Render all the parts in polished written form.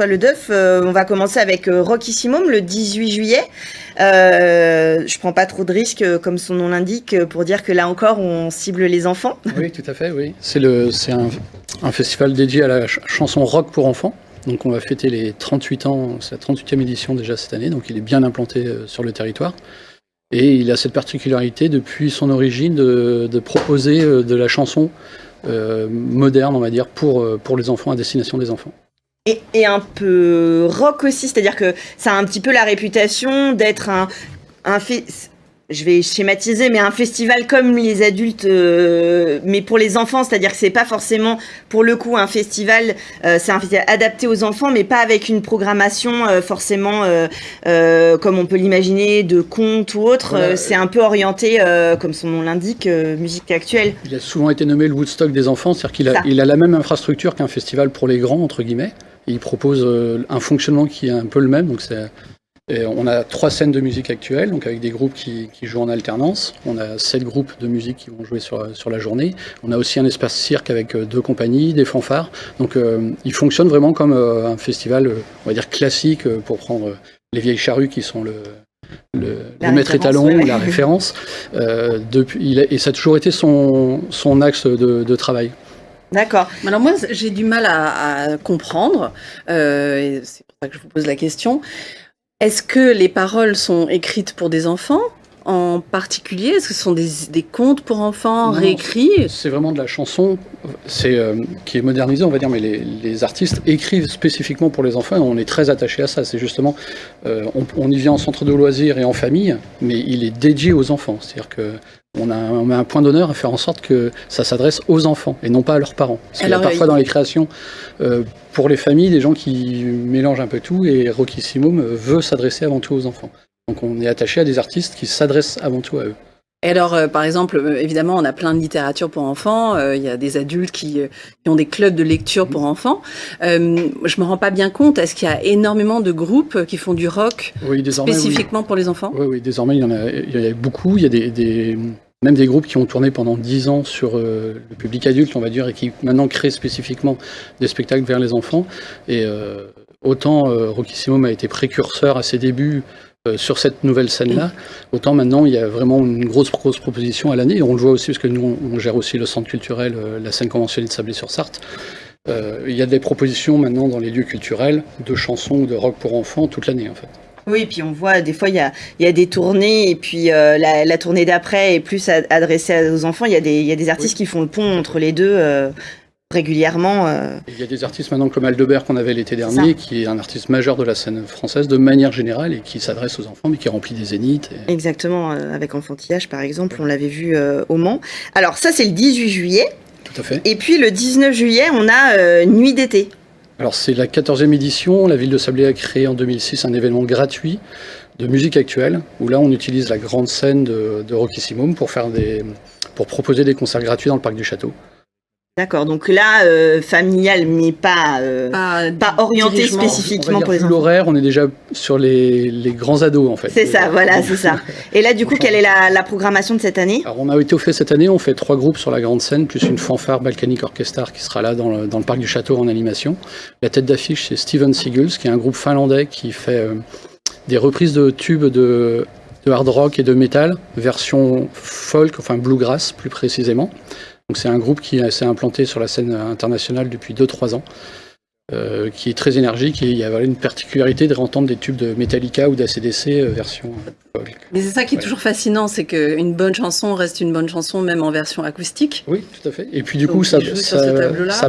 Le DEUF, on va commencer avec Rockissimum le 18 juillet. Je prends pas trop de risques, comme son nom l'indique, pour dire que là encore, on cible les enfants. Oui, tout à fait, oui. C'est un festival dédié à la chanson rock pour enfants. Donc on va fêter les 38 ans, c'est la 38e édition déjà cette année, donc il est bien implanté sur le territoire. Et il a cette particularité depuis son origine de proposer de la chanson moderne, on va dire, pour les enfants, à destination des enfants. Et un peu rock aussi, c'est-à-dire que ça a un petit peu la réputation d'être je vais schématiser, mais un festival comme les adultes, mais pour les enfants, c'est-à-dire que c'est pas forcément, pour le coup, un festival, c'est un festival adapté aux enfants, mais pas avec une programmation forcément, comme on peut l'imaginer, de contes ou autre. Voilà. C'est un peu orienté, comme son nom l'indique, musique actuelle. Il a souvent été nommé le Woodstock des enfants, c'est-à-dire qu'il a la même infrastructure qu'un festival pour les grands, entre guillemets. Et il propose un fonctionnement qui est un peu le même, donc on a 3 scènes de musique actuelles, donc avec des groupes qui jouent en alternance. On a 7 groupes de musique qui vont jouer sur la journée. On a aussi un espace cirque avec 2 compagnies, des fanfares. Donc il fonctionne vraiment comme un festival, on va dire classique, pour prendre les vieilles charrues qui sont le maître étalon, ouais. La référence. Et ça a toujours été son axe de travail. D'accord. Alors moi, j'ai du mal à comprendre, et c'est pour ça que je vous pose la question. Est-ce que les paroles sont écrites pour des enfants en particulier? Est-ce que ce sont des contes pour enfants réécrits? C'est vraiment de la chanson qui est modernisée, on va dire, mais les artistes écrivent spécifiquement pour les enfants et on est très attaché à ça. C'est justement, on y vient en centre de loisirs et en famille, mais il est dédié aux enfants. C'est-à-dire qu'on met un point d'honneur à faire en sorte que ça s'adresse aux enfants et non pas à leurs parents. Parce qu'il y a parfois dans les créations, pour les familles, des gens qui mélangent un peu tout et Rockissimum veut s'adresser avant tout aux enfants. Donc on est attaché à des artistes qui s'adressent avant tout à eux. Et alors, par exemple, évidemment, on a plein de littérature pour enfants. Il y a des adultes qui ont des clubs de lecture pour enfants. Je me rends pas bien compte. Est-ce qu'il y a énormément de groupes qui font du rock spécifiquement pour les enfants? Oui, désormais, il y a beaucoup. Il y a même des groupes qui ont tourné pendant 10 ans sur le public adulte, on va dire, et qui maintenant créent spécifiquement des spectacles vers les enfants. Et autant Rockissimum a été précurseur à ses débuts sur cette nouvelle scène-là, autant maintenant il y a vraiment une grosse proposition à l'année, et on le voit aussi parce que nous on gère aussi le centre culturel, la scène conventionnelle de Sablé-sur-Sarthe. Il y a des propositions maintenant dans les lieux culturels de chansons ou de rock pour enfants toute l'année en fait. Oui, puis on voit des fois il y a des tournées et puis la tournée d'après est plus adressée aux enfants. Il y a des artistes qui font le pont entre les deux. Régulièrement. Il y a des artistes maintenant comme Aldebert qu'on avait l'été dernier, qui est un artiste majeur de la scène française de manière générale et qui s'adresse aux enfants mais qui remplit des zéniths. Exactement, avec Enfantillage par exemple, on l'avait vu au Mans. Alors ça c'est le 18 juillet. Tout à fait. Et puis le 19 juillet on a Nuit d'été. Alors c'est la 14e édition, la ville de Sablé a créé en 2006 un événement gratuit de musique actuelle où là on utilise la grande scène de Rockissimum pour proposer des concerts gratuits dans le parc du château. D'accord, donc là, familial, mais pas orienté spécifiquement pour les enfants. L'horaire, on est déjà sur les grands ados, en fait. C'est ça, voilà, c'est ça. Et là, du coup, quelle est la programmation de cette année? Alors, on a étoffé cette année, on fait 3 groupes sur la grande scène, plus une fanfare Balkanic Orchestra qui sera là dans le parc du château en animation. La tête d'affiche, c'est Steven Seagulls, qui est un groupe finlandais qui fait des reprises de tubes de hard rock et de métal, version folk, enfin bluegrass plus précisément. Donc c'est un groupe qui s'est implanté sur la scène internationale depuis 2-3 ans, qui est très énergique et il y a une particularité de réentendre des tubes de Metallica ou d'ACDC version folk. Mais c'est ça qui est toujours fascinant, c'est qu'une bonne chanson reste une bonne chanson même en version acoustique. Oui, tout à fait. Et puis du coup, ça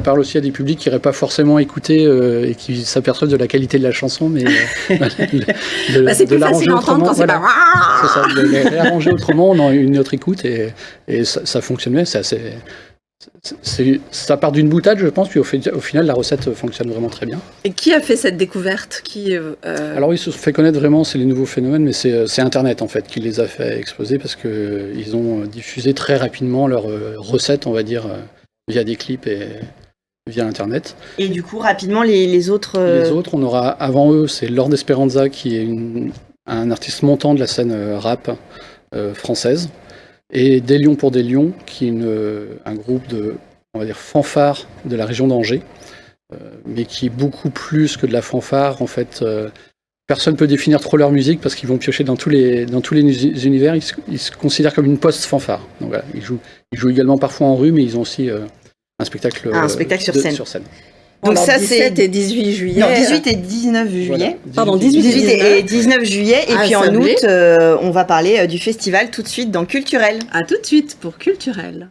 parle aussi à des publics qui n'iraient pas forcément écouter et qui s'aperçoivent de la qualité de la chanson, mais c'est plus facile à entendre quand c'est pas... C'est ça, de les réarranger autrement, on a une autre écoute et ça fonctionne bien, c'est assez... Ça part d'une boutade, je pense, puis au final, la recette fonctionne vraiment très bien. Et qui a fait cette découverte? Alors, ils se sont fait connaître vraiment, c'est les nouveaux phénomènes, mais c'est Internet, en fait, qui les a fait exploser, parce qu'ils ont diffusé très rapidement leurs recettes, on va dire, via des clips et via Internet. Et du coup, rapidement, les autres... Les autres, on aura, avant eux, c'est Lord Esperanza, qui est un artiste montant de la scène rap française. Et Des Lions pour des Lions, qui est un groupe de, on va dire, fanfare de la région d'Angers, mais qui est beaucoup plus que de la fanfare. En fait, personne peut définir trop leur musique parce qu'ils vont piocher dans tous les univers. Ils se considèrent comme une post-fanfare. Donc voilà, ils jouent également parfois en rue, mais ils ont aussi un spectacle sur scène. Donc alors, ça, 17 et 18 juillet. Non, 18 et 19 juillet. Voilà. Pardon, 18 et 19 juillet. Et puis en août, on va parler du festival tout de suite dans Culturel. À tout de suite pour Culturel.